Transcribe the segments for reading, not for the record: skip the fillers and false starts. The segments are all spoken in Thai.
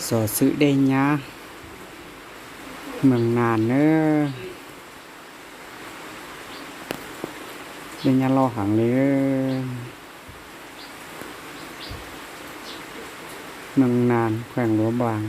สอซื้อได้ยะเมืองนานเนอะได้ยะรอหังเลยเมืองนานแขวงหลวงบาง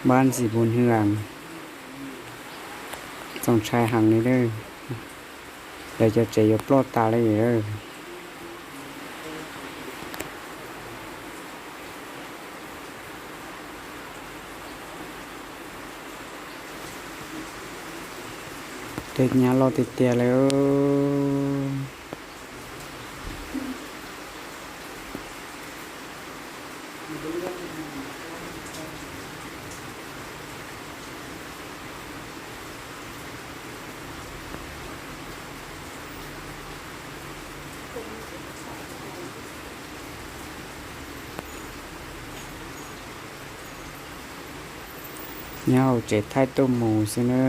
บ้านสีบุญเฮืองต้องใช้หังนี้เด้อเดี๋ยวจะเจยปลอดตาเลยเด้อเด็กยะรอติดเตียแล้วเงาเจ็ดท้ายต้มหมูซิเนอ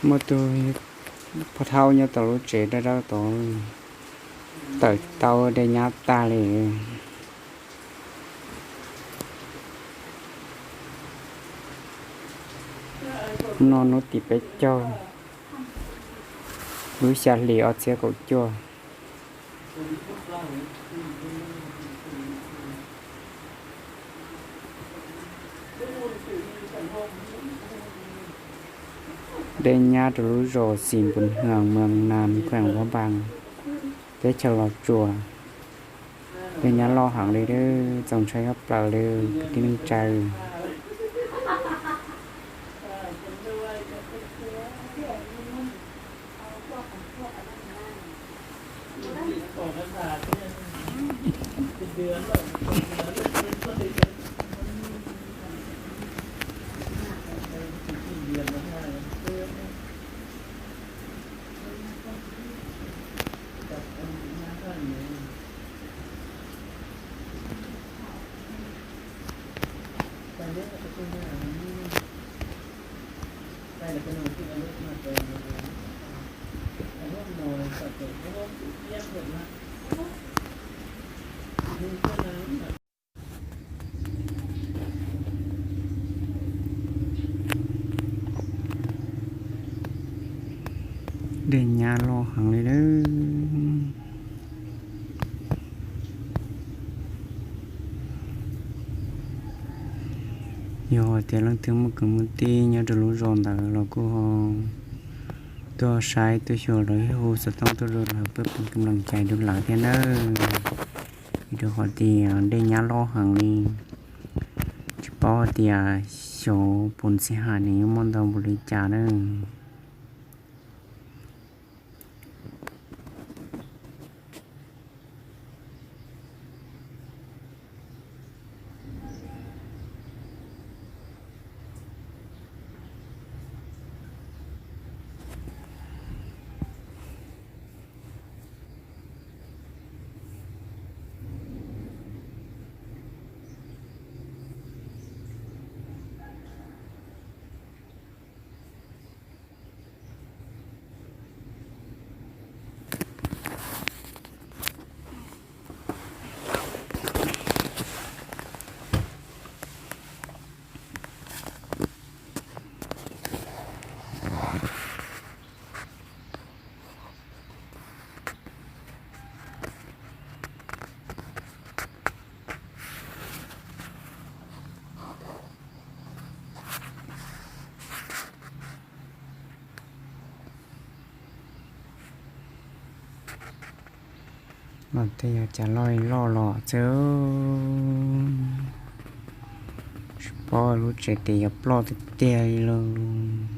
เมื่อตัวพอเท่าเนี่ยตัวรู้เจ็ดได้แล้วตัวเติร์เตาได้ยับตาเลยนอนนุติไปเจ้ารู้ชาลีออเสียกับจ้าได้ญาติรู้โรสินบนเฮืองเมืองนานแขวงว่าบางได้ฉลอดจั่วได้ญาติรอหางเลยเด้อจงใช้กับเปล่าเลยที่นึงใจเดินญาติรอหางเลยเด้อยอแต่ลังถึงมันก็มันตีญาติรู้ร้อนแต่เราก็ตัวใช้ตัวโชว์เลยโหสต้องตัวรถเพื่อเป็นกำลังใจดูหลังแค่นั้นวิดีโอขอตีได้ญาติรอหางนี่เฉพาะตีโชว์ผลเสียหายนี้มันต้องบริจาคเนอะมันจะอยากจะลอยล่อหล่อเจ้าพอรู้ใจเตียปลอดเตียเลย